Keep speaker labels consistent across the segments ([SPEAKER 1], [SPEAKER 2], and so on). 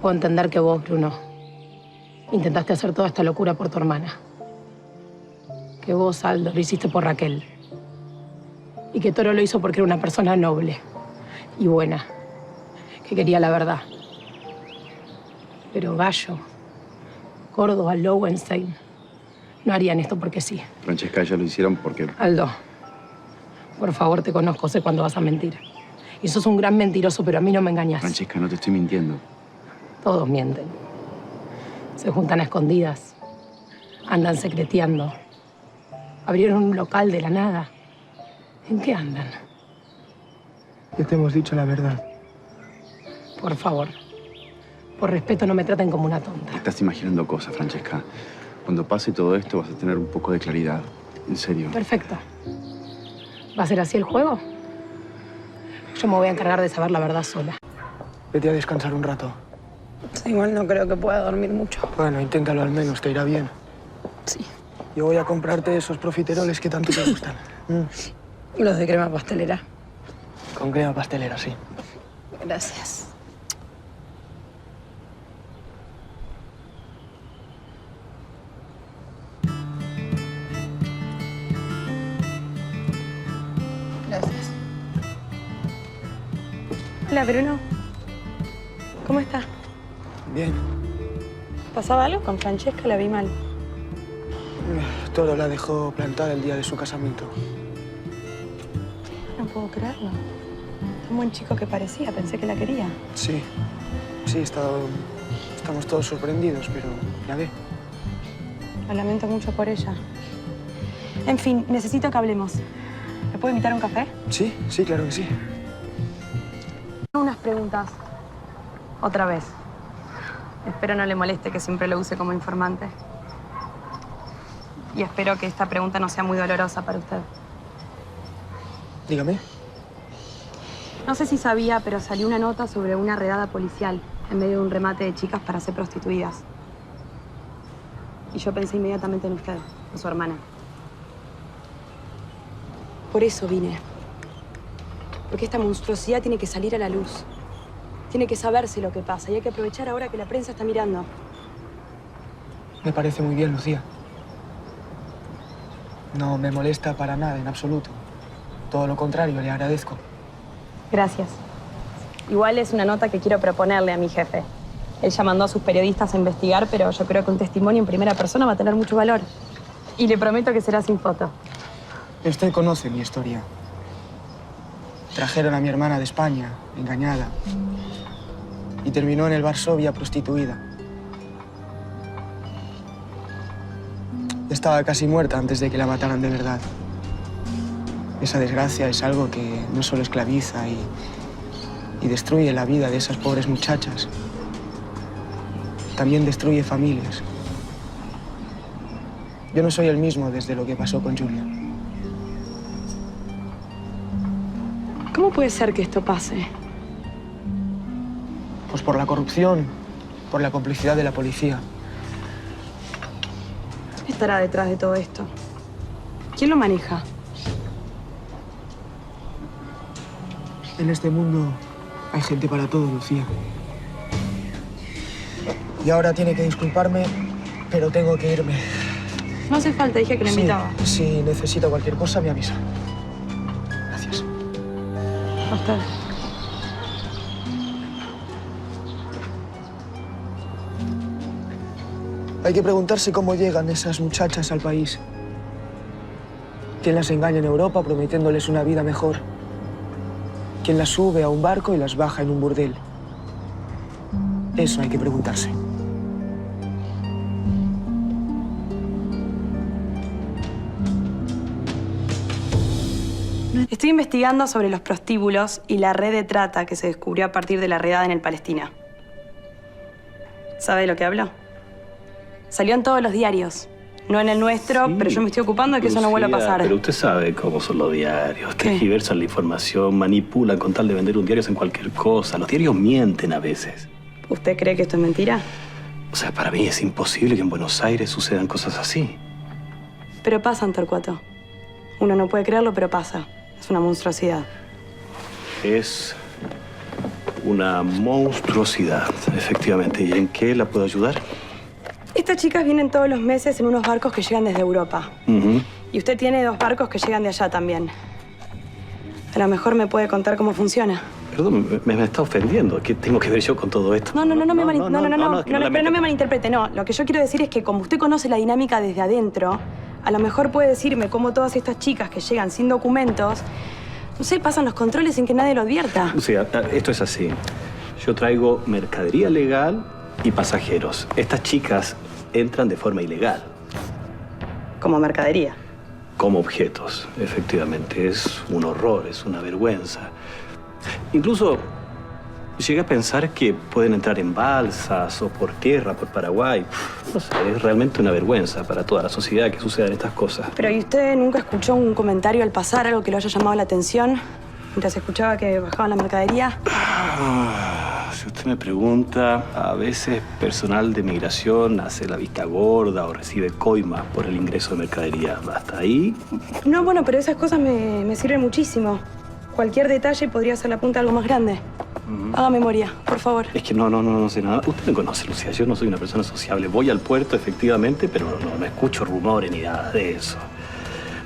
[SPEAKER 1] Puedo entender que vos, Bruno, intentaste hacer toda esta locura por tu hermana. Que vos, Aldo, lo hiciste por Raquel. Y que Toro lo hizo porque era una persona noble y buena, que quería la verdad. Pero Gallo, Córdoba, Lowenstein no harían esto porque sí.
[SPEAKER 2] Francesca, ellos lo hicieron porque...
[SPEAKER 1] Aldo, por favor, te conozco, sé cuándo vas a mentir. Y sos un gran mentiroso, pero a mí no me engañas.
[SPEAKER 2] Francesca, no te estoy mintiendo.
[SPEAKER 1] Todos mienten. Se juntan a escondidas. Andan secreteando. Abrieron un local de la nada. ¿En qué andan?
[SPEAKER 3] Ya te hemos dicho la verdad.
[SPEAKER 1] Por favor. Por respeto, no me traten como una tonta.
[SPEAKER 2] Te estás imaginando cosas, Francesca. Cuando pase todo esto vas a tener un poco de claridad. En serio.
[SPEAKER 1] Perfecto. ¿Va a ser así el juego? Yo me voy a encargar de saber la verdad sola.
[SPEAKER 3] Vete a descansar un rato.
[SPEAKER 1] Igual no creo que pueda dormir mucho.
[SPEAKER 3] Bueno, inténtalo al menos, te irá bien.
[SPEAKER 1] Sí.
[SPEAKER 3] Yo voy a comprarte esos profiteroles que tanto te gustan.
[SPEAKER 1] Los de crema pastelera.
[SPEAKER 3] Con crema pastelera, sí.
[SPEAKER 1] Gracias. Gracias. Hola, Bruno. ¿Cómo estás?
[SPEAKER 3] Bien.
[SPEAKER 1] ¿Pasaba algo con Francesca? La vi mal.
[SPEAKER 3] Toro la dejó plantada el día de su casamiento.
[SPEAKER 1] No puedo creerlo. Tan buen chico que parecía. Pensé que la quería.
[SPEAKER 3] Sí. Sí, estamos todos sorprendidos, pero ya ve.
[SPEAKER 4] Lo lamento mucho por ella. En fin, necesito que hablemos. ¿Me puedo invitar a un café?
[SPEAKER 3] Sí, sí, claro que sí.
[SPEAKER 4] Unas preguntas. Otra vez. Espero no le moleste que siempre lo use como informante. Y espero que esta pregunta no sea muy dolorosa para usted.
[SPEAKER 3] Dígame.
[SPEAKER 4] No sé si sabía, pero salió una nota sobre una redada policial en medio de un remate de chicas para ser prostituidas. Y yo pensé inmediatamente en usted, en su hermana. Por eso vine. Porque esta monstruosidad tiene que salir a la luz. Tiene que saberse lo que pasa y hay que aprovechar ahora que la prensa está mirando.
[SPEAKER 3] Me parece muy bien, Lucía. No me molesta para nada, en absoluto. Todo lo contrario, le agradezco.
[SPEAKER 4] Gracias. Igual es una nota que quiero proponerle a mi jefe. Él ya mandó a sus periodistas a investigar, pero yo creo que un testimonio en primera persona va a tener mucho valor. Y le prometo que será sin foto.
[SPEAKER 3] Usted conoce mi historia. Trajeron a mi hermana de España, engañada. Y terminó en el Varsovia prostituida. Estaba casi muerta antes de que la mataran de verdad. Esa desgracia es algo que no solo esclaviza y destruye la vida de esas pobres muchachas. También destruye familias. Yo no soy el mismo desde lo que pasó con Julia.
[SPEAKER 4] ¿Cómo puede ser que esto pase?
[SPEAKER 3] Pues por la corrupción, por la complicidad de la policía.
[SPEAKER 4] ¿Quién estará detrás de todo esto? ¿Quién lo maneja?
[SPEAKER 3] En este mundo hay gente para todo, Lucía. Y ahora tiene que disculparme, pero tengo que irme.
[SPEAKER 4] No hace falta, dije que lo invitaba.
[SPEAKER 3] Si necesita cualquier cosa, me avisa. Gracias.
[SPEAKER 4] A usted.
[SPEAKER 3] Hay que preguntarse cómo llegan esas muchachas al país. ¿Quién las engaña en Europa prometiéndoles una vida mejor? ¿Quién las sube a un barco y las baja en un burdel? Eso hay que preguntarse.
[SPEAKER 4] Estoy investigando sobre los prostíbulos y la red de trata que se descubrió a partir de la redada en el Palestina. ¿Sabe de lo que hablo? Salió en todos los diarios. No en el nuestro,
[SPEAKER 5] Sí,
[SPEAKER 4] pero yo me estoy ocupando de que eso no vuelva a pasar.
[SPEAKER 5] Pero usted sabe cómo son los diarios.
[SPEAKER 4] ¿Qué?
[SPEAKER 5] Tergiversan la información, manipulan con tal de vender un diario en cualquier cosa. Los diarios mienten a veces.
[SPEAKER 4] ¿Usted cree que esto es mentira?
[SPEAKER 5] O sea, para mí es imposible que en Buenos Aires sucedan cosas así.
[SPEAKER 4] Pero pasa en Torcuato. Uno no puede creerlo, pero pasa. Es una monstruosidad.
[SPEAKER 5] Es Una monstruosidad, efectivamente. ¿Y en qué la puedo ayudar?
[SPEAKER 4] Estas chicas vienen todos los meses en unos barcos que llegan desde Europa. Y usted tiene 2 barcos que llegan de allá también. A lo mejor me puede contar cómo funciona.
[SPEAKER 5] Perdón, me está ofendiendo. ¿Qué tengo que ver yo con todo esto?
[SPEAKER 4] No me malinterprete. No, lo que yo quiero decir es que como usted conoce la dinámica desde adentro, a lo mejor puede decirme cómo todas estas chicas que llegan sin documentos, no sé, pasan los controles sin que nadie lo advierta.
[SPEAKER 5] O sea, esto es así. Yo traigo mercadería legal y pasajeros. Estas chicas entran de forma ilegal.
[SPEAKER 4] Como mercadería.
[SPEAKER 5] Como objetos, efectivamente. Es un horror, es una vergüenza. Incluso llegué a pensar que pueden entrar en balsas o por tierra, por Paraguay. No sé, es realmente una vergüenza para toda la sociedad que sucedan estas cosas.
[SPEAKER 4] Pero ¿y usted nunca escuchó un comentario al pasar, algo que lo haya llamado la atención? Mientras escuchaba que bajaban la mercadería.
[SPEAKER 5] Si usted me pregunta, a veces personal de migración hace la vista gorda o recibe coimas por el ingreso de mercadería. ¿Hasta ahí?
[SPEAKER 4] No, bueno, pero esas cosas me sirven muchísimo. Cualquier detalle podría ser la punta de algo más grande. Haga memoria, por favor.
[SPEAKER 5] Es que no sé nada. Usted me conoce, Lucía. Yo no soy una persona sociable. Voy al puerto, efectivamente, pero no escucho rumores ni nada de eso.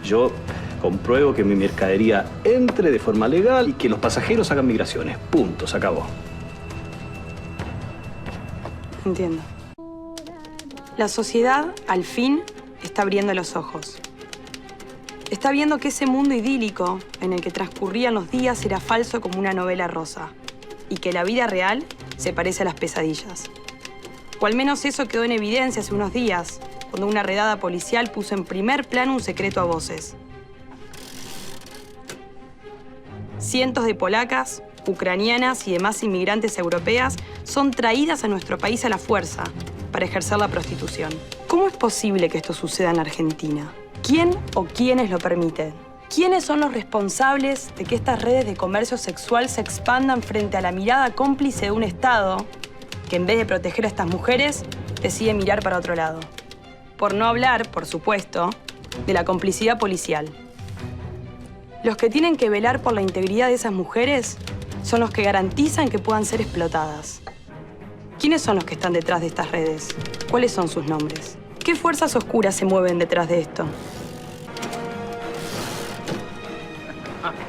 [SPEAKER 5] Yo compruebo que mi mercadería entre de forma legal y que los pasajeros hagan migraciones. Punto, se acabó.
[SPEAKER 4] Entiendo. La sociedad, al fin, está abriendo los ojos. Está viendo que ese mundo idílico en el que transcurrían los días era falso como una novela rosa y que la vida real se parece a las pesadillas. O al menos eso quedó en evidencia hace unos días, cuando una redada policial puso en primer plano un secreto a voces. Cientos de polacas, ucranianas y demás inmigrantes europeas son traídas a nuestro país a la fuerza para ejercer la prostitución. ¿Cómo es posible que esto suceda en Argentina? ¿Quién o quiénes lo permiten? ¿Quiénes son los responsables de que estas redes de comercio sexual se expandan frente a la mirada cómplice de un Estado que, en vez de proteger a estas mujeres, decide mirar para otro lado? Por no hablar, por supuesto, de la complicidad policial. Los que tienen que velar por la integridad de esas mujeres son los que garantizan que puedan ser explotadas. ¿Quiénes son los que están detrás de estas redes? ¿Cuáles son sus nombres? ¿Qué fuerzas oscuras se mueven detrás de esto?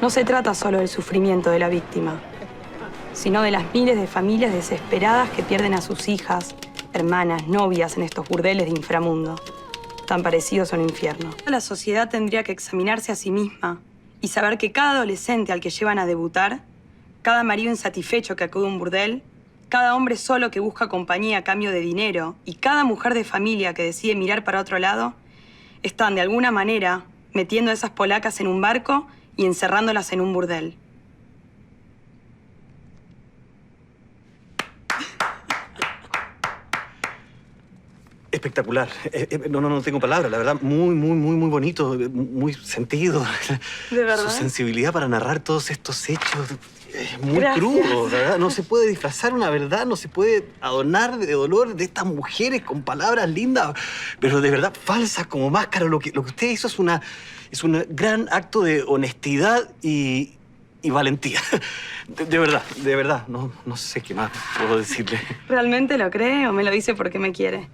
[SPEAKER 4] No se trata solo del sufrimiento de la víctima, sino de las miles de familias desesperadas que pierden a sus hijas, hermanas, novias en estos burdeles de inframundo, tan parecidos a un infierno. La sociedad tendría que examinarse a sí misma y saber que cada adolescente al que llevan a debutar, cada marido insatisfecho que acude a un burdel, cada hombre solo que busca compañía a cambio de dinero y cada mujer de familia que decide mirar para otro lado, están de alguna manera metiendo a esas polacas en un barco y encerrándolas en un burdel.
[SPEAKER 5] Espectacular. No tengo palabras, la verdad. Muy bonito, muy sentido.
[SPEAKER 4] ¿De verdad?
[SPEAKER 5] Su sensibilidad para narrar todos estos hechos es muy
[SPEAKER 4] Gracias.
[SPEAKER 5] crudo, ¿verdad? No se puede disfrazar una verdad, no se puede adornar de dolor de estas mujeres con palabras lindas, pero de verdad falsas como máscara. Lo que usted hizo es un gran acto de honestidad y valentía. De verdad. No sé qué más puedo decirle.
[SPEAKER 4] ¿Realmente lo cree o me lo dice porque me quiere?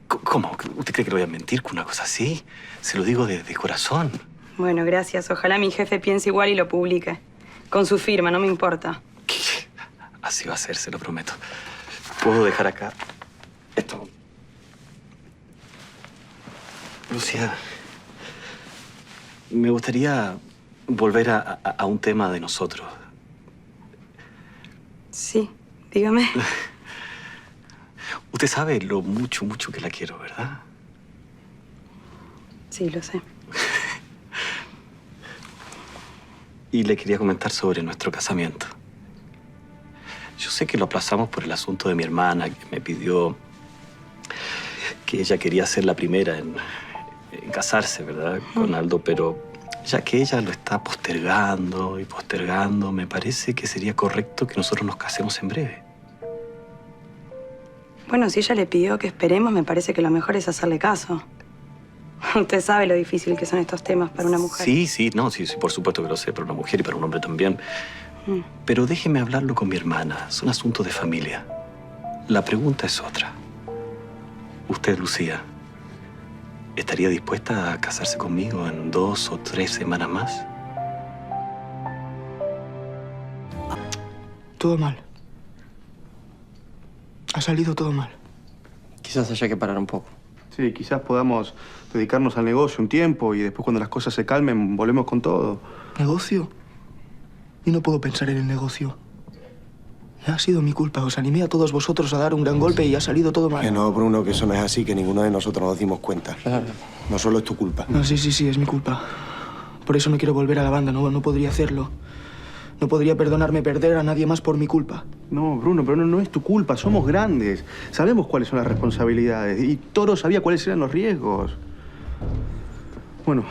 [SPEAKER 5] ¿Cómo? ¿Usted cree que le voy a mentir con una cosa así? Se lo digo de corazón.
[SPEAKER 4] Bueno, gracias. Ojalá mi jefe piense igual y lo publique. Con su firma, no me importa.
[SPEAKER 5] Así va a ser, se lo prometo. ¿Puedo dejar acá esto? Lucía, me gustaría volver a un tema de nosotros.
[SPEAKER 4] Sí, dígame.
[SPEAKER 5] Usted sabe lo mucho que la quiero, ¿verdad?
[SPEAKER 4] Sí, lo sé.
[SPEAKER 5] Y le quería comentar sobre nuestro casamiento. Yo sé que lo aplazamos por el asunto de mi hermana, que me pidió que ella quería ser la primera en casarse, ¿verdad? Con Aldo, pero ya que ella lo está postergando y postergando, me parece que sería correcto que nosotros nos casemos en breve.
[SPEAKER 4] Bueno, si ella le pidió que esperemos, me parece que lo mejor es hacerle caso. Usted sabe lo difícil que son estos temas para una mujer.
[SPEAKER 5] Sí, por supuesto que lo sé, para una mujer y para un hombre también. Pero déjeme hablarlo con mi hermana. Es un asunto de familia. La pregunta es otra. Usted, Lucía, ¿estaría dispuesta a casarse conmigo en 2 o 3 semanas más?
[SPEAKER 3] Todo mal. Ha salido todo mal.
[SPEAKER 6] Quizás haya que parar un poco.
[SPEAKER 2] Sí, quizás podamos dedicarnos al negocio un tiempo y después cuando las cosas se calmen volvemos con todo.
[SPEAKER 3] ¿Negocio? Yo no puedo pensar en el negocio. Ha sido mi culpa. Os animé a todos vosotros a dar un gran golpe y ha salido todo mal.
[SPEAKER 7] Que no, Bruno, que eso no es así, que ninguno de nosotros nos dimos cuenta.
[SPEAKER 6] Claro.
[SPEAKER 7] No solo es tu culpa.
[SPEAKER 3] No, sí, es mi culpa. Por eso no quiero volver a la banda, no podría hacerlo. No podría perdonarme perder a nadie más por mi culpa.
[SPEAKER 2] No, Bruno, pero no es tu culpa. Somos grandes. Sabemos cuáles son las responsabilidades. Y Toro sabía cuáles eran los riesgos. Bueno,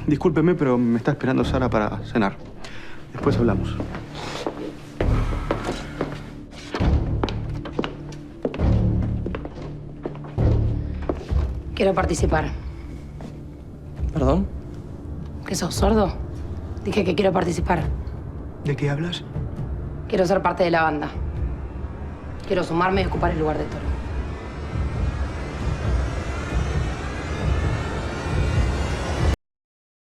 [SPEAKER 2] discúlpeme, pero me está esperando Sara para cenar. Después hablamos.
[SPEAKER 1] Quiero participar.
[SPEAKER 6] ¿Perdón?
[SPEAKER 1] ¿Qué sos, sordo? Dije que quiero participar.
[SPEAKER 3] ¿De qué hablas?
[SPEAKER 1] Quiero ser parte de la banda. Quiero sumarme y ocupar el lugar de Toro.